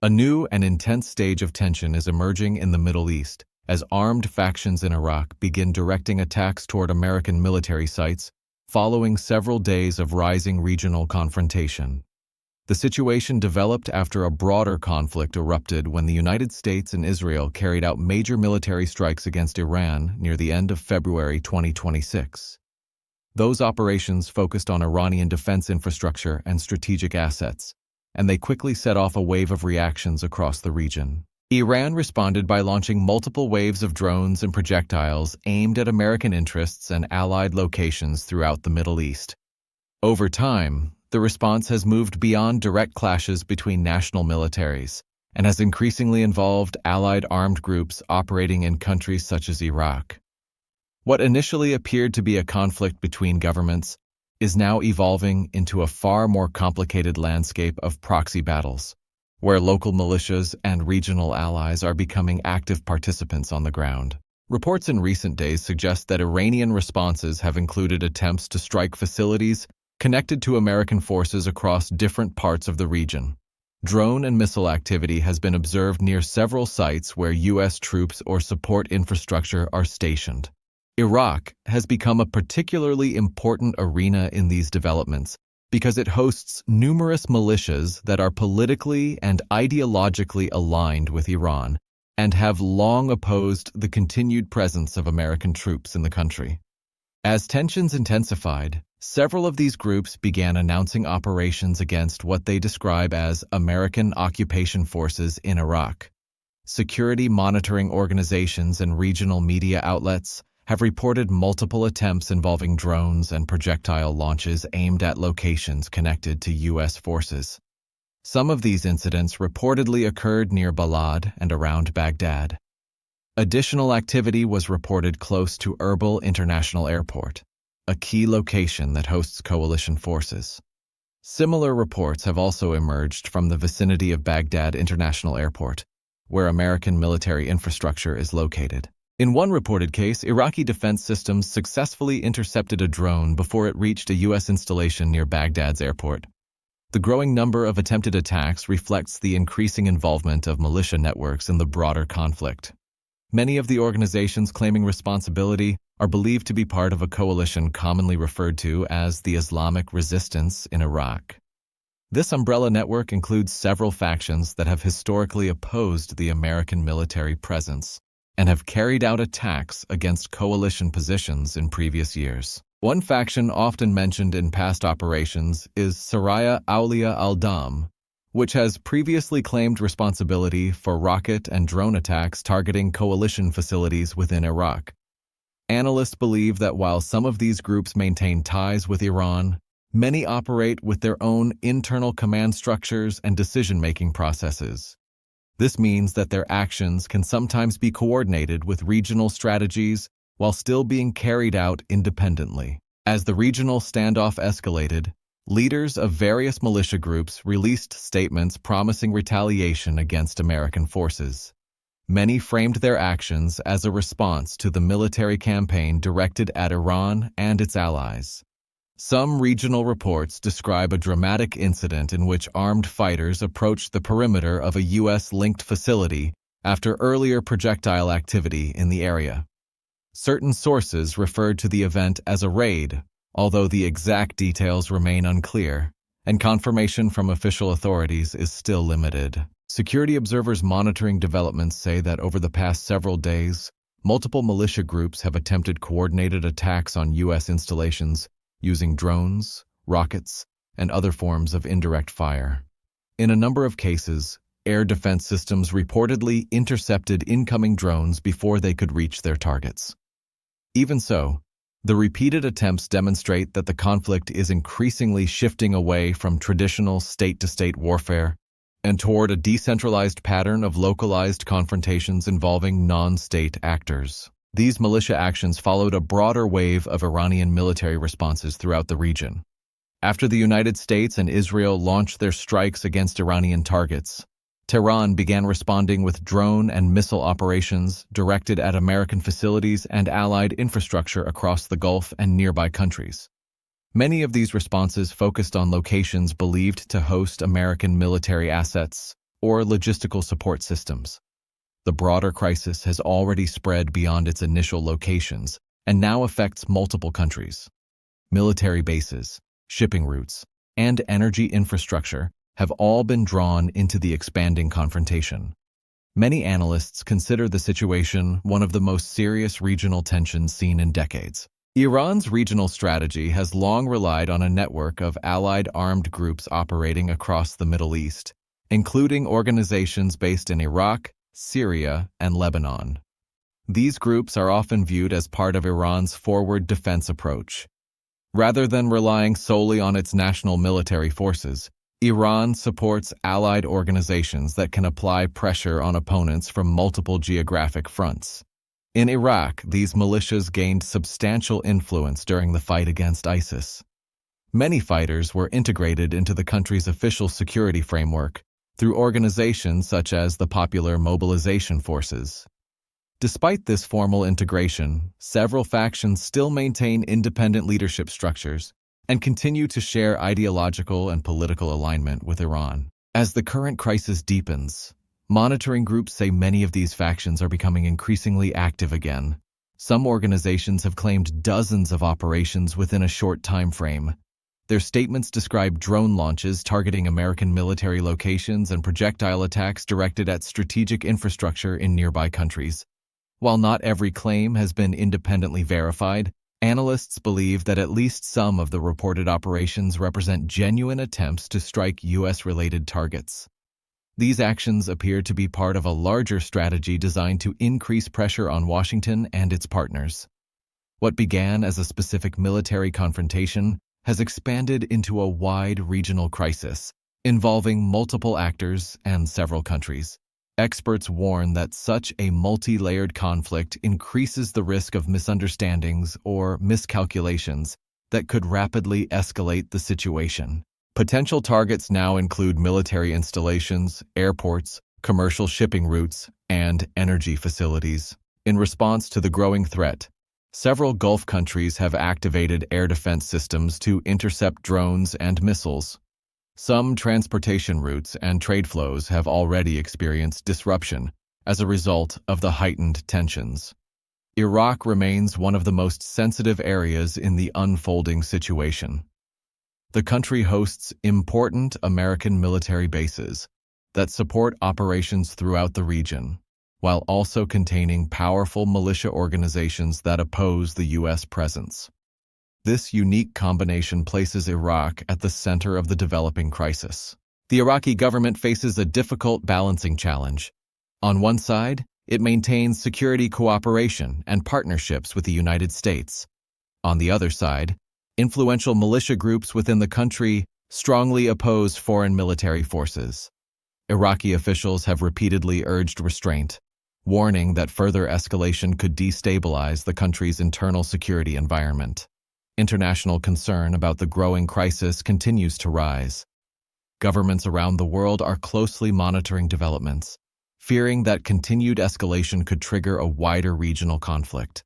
A new and intense stage of tension is emerging in the Middle East as armed factions in Iraq begin directing attacks toward American military sites following several days of rising regional confrontation. The situation developed after a broader conflict erupted when the United States and Israel carried out major military strikes against Iran near the end of February 2026. Those operations focused on Iranian defense infrastructure and strategic assets, and they quickly set off a wave of reactions across the region. Iran responded by launching multiple waves of drones and projectiles aimed at American interests and allied locations throughout the Middle East. Over time, the response has moved beyond direct clashes between national militaries and has increasingly involved allied armed groups operating in countries such as Iraq. What initially appeared to be a conflict between governments is now evolving into a far more complicated landscape of proxy battles, where local militias and regional allies are becoming active participants on the ground. Reports in recent days suggest that Iranian responses have included attempts to strike facilities connected to American forces across different parts of the region. Drone and missile activity has been observed near several sites where U.S. troops or support infrastructure are stationed. Iraq has become a particularly important arena in these developments because it hosts numerous militias that are politically and ideologically aligned with Iran and have long opposed the continued presence of American troops in the country. As tensions intensified, several of these groups began announcing operations against what they describe as American occupation forces in Iraq. Security monitoring organizations and regional media outlets have reported multiple attempts involving drones and projectile launches aimed at locations connected to U.S. forces. Some of these incidents reportedly occurred near Balad and around Baghdad. Additional activity was reported close to Erbil International Airport, a key location that hosts coalition forces. Similar reports have also emerged from the vicinity of Baghdad International Airport, where American military infrastructure is located. In one reported case, Iraqi defense systems successfully intercepted a drone before it reached a U.S. installation near Baghdad's airport. The growing number of attempted attacks reflects the increasing involvement of militia networks in the broader conflict. Many of the organizations claiming responsibility are believed to be part of a coalition commonly referred to as the Islamic Resistance in Iraq. This umbrella network includes several factions that have historically opposed the American military presence and have carried out attacks against coalition positions in previous years. One faction often mentioned in past operations is Saraya Awliya al-Dam, which has previously claimed responsibility for rocket and drone attacks targeting coalition facilities within Iraq. Analysts believe that while some of these groups maintain ties with Iran, many operate with their own internal command structures and decision-making processes. This means that their actions can sometimes be coordinated with regional strategies while still being carried out independently. As the regional standoff escalated, leaders of various militia groups released statements promising retaliation against American forces. Many framed their actions as a response to the military campaign directed at Iran and its allies. Some regional reports describe a dramatic incident in which armed fighters approached the perimeter of a U.S.-linked facility after earlier projectile activity in the area. Certain sources referred to the event as a raid, although the exact details remain unclear, and confirmation from official authorities is still limited. Security observers monitoring developments say that over the past several days, multiple militia groups have attempted coordinated attacks on U.S. installations using drones, rockets, and other forms of indirect fire. In a number of cases, air defense systems reportedly intercepted incoming drones before they could reach their targets. Even so, the repeated attempts demonstrate that the conflict is increasingly shifting away from traditional state-to-state warfare and toward a decentralized pattern of localized confrontations involving non-state actors. These militia actions followed a broader wave of Iranian military responses throughout the region. After the United States and Israel launched their strikes against Iranian targets, Tehran began responding with drone and missile operations directed at American facilities and allied infrastructure across the Gulf and nearby countries. Many of these responses focused on locations believed to host American military assets or logistical support systems. The broader crisis has already spread beyond its initial locations and now affects multiple countries. Military bases, shipping routes, and energy infrastructure have all been drawn into the expanding confrontation. Many analysts consider the situation one of the most serious regional tensions seen in decades. Iran's regional strategy has long relied on a network of allied armed groups operating across the Middle East, including organizations based in Iraq, Syria, and Lebanon. These groups are often viewed as part of Iran's forward defense approach. Rather than relying solely on its national military forces, Iran supports allied organizations that can apply pressure on opponents from multiple geographic fronts. In Iraq, these militias gained substantial influence during the fight against ISIS. Many fighters were integrated into the country's official security framework through organizations such as the Popular Mobilization Forces. Despite this formal integration, several factions still maintain independent leadership structures and continue to share ideological and political alignment with Iran. As the current crisis deepens, monitoring groups say many of these factions are becoming increasingly active again. Some organizations have claimed dozens of operations within a short time frame. Their statements describe drone launches targeting American military locations and projectile attacks directed at strategic infrastructure in nearby countries. While not every claim has been independently verified, analysts believe that at least some of the reported operations represent genuine attempts to strike U.S.-related targets. These actions appear to be part of a larger strategy designed to increase pressure on Washington and its partners. What began as a specific military confrontation has expanded into a wide regional crisis, involving multiple actors and several countries. Experts warn that such a multi-layered conflict increases the risk of misunderstandings or miscalculations that could rapidly escalate the situation. Potential targets now include military installations, airports, commercial shipping routes, and energy facilities. In response to the growing threat, several Gulf countries have activated air defense systems to intercept drones and missiles. Some transportation routes and trade flows have already experienced disruption as a result of the heightened tensions. Iraq remains one of the most sensitive areas in the unfolding situation. The country hosts important American military bases that support operations throughout the region, while also containing powerful militia organizations that oppose the U.S. presence. This unique combination places Iraq at the center of the developing crisis. The Iraqi government faces a difficult balancing challenge. On one side, it maintains security cooperation and partnerships with the United States. On the other side, influential militia groups within the country strongly oppose foreign military forces. Iraqi officials have repeatedly urged restraint, warning that further escalation could destabilize the country's internal security environment. International concern about the growing crisis continues to rise. Governments around the world are closely monitoring developments, fearing that continued escalation could trigger a wider regional conflict.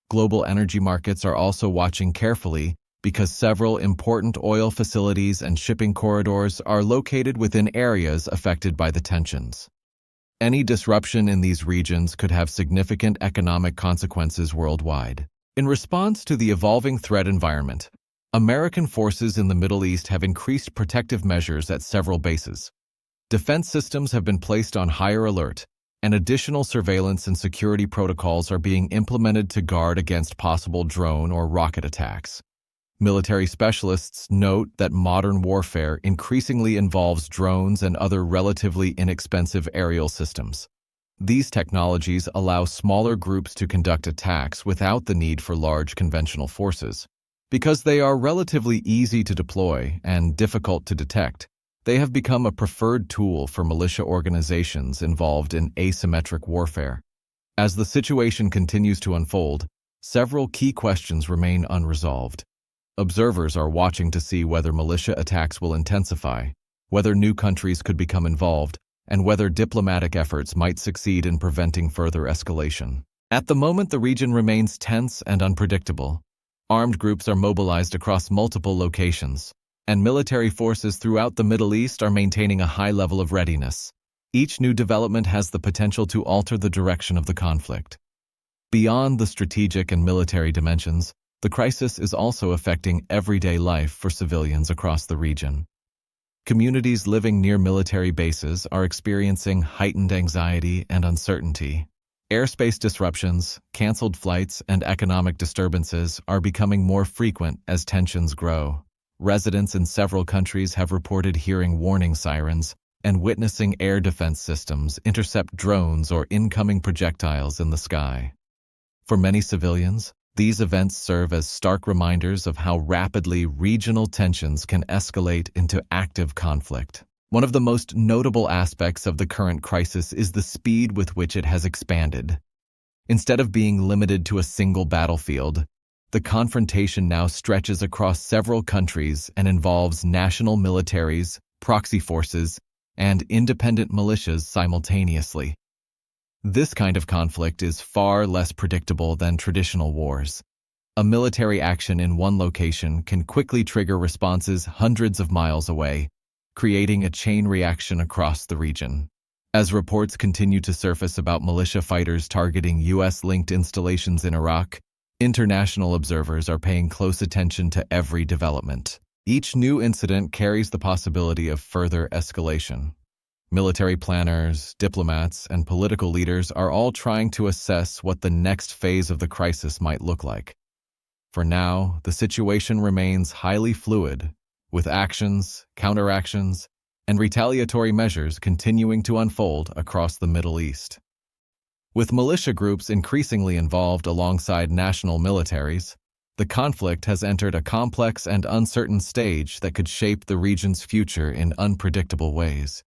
Global energy markets are also watching carefully because several important oil facilities and shipping corridors are located within areas affected by the tensions. Any disruption in these regions could have significant economic consequences worldwide. In response to the evolving threat environment, American forces in the Middle East have increased protective measures at several bases. Defense systems have been placed on higher alert, and additional surveillance and security protocols are being implemented to guard against possible drone or rocket attacks. Military specialists note that modern warfare increasingly involves drones and other relatively inexpensive aerial systems. These technologies allow smaller groups to conduct attacks without the need for large conventional forces. Because they are relatively easy to deploy and difficult to detect, they have become a preferred tool for militia organizations involved in asymmetric warfare. As the situation continues to unfold, several key questions remain unresolved. Observers are watching to see whether militia attacks will intensify, whether new countries could become involved, and whether diplomatic efforts might succeed in preventing further escalation. At the moment, the region remains tense and unpredictable. Armed groups are mobilized across multiple locations, and military forces throughout the Middle East are maintaining a high level of readiness. Each new development has the potential to alter the direction of the conflict. Beyond the strategic and military dimensions, the crisis is also affecting everyday life for civilians across the region. Communities living near military bases are experiencing heightened anxiety and uncertainty. Airspace disruptions, canceled flights, and economic disturbances are becoming more frequent as tensions grow. Residents in several countries have reported hearing warning sirens and witnessing air defense systems intercept drones or incoming projectiles in the sky. For many civilians, these events serve as stark reminders of how rapidly regional tensions can escalate into active conflict. One of the most notable aspects of the current crisis is the speed with which it has expanded. Instead of being limited to a single battlefield, the confrontation now stretches across several countries and involves national militaries, proxy forces, and independent militias simultaneously. This kind of conflict is far less predictable than traditional wars. A military action in one location can quickly trigger responses hundreds of miles away, creating a chain reaction across the region. As reports continue to surface about militia fighters targeting U.S.-linked installations in Iraq, international observers are paying close attention to every development. Each new incident carries the possibility of further escalation. Military planners, diplomats, and political leaders are all trying to assess what the next phase of the crisis might look like. For now, the situation remains highly fluid, with actions, counteractions, and retaliatory measures continuing to unfold across the Middle East. With militia groups increasingly involved alongside national militaries, the conflict has entered a complex and uncertain stage that could shape the region's future in unpredictable ways.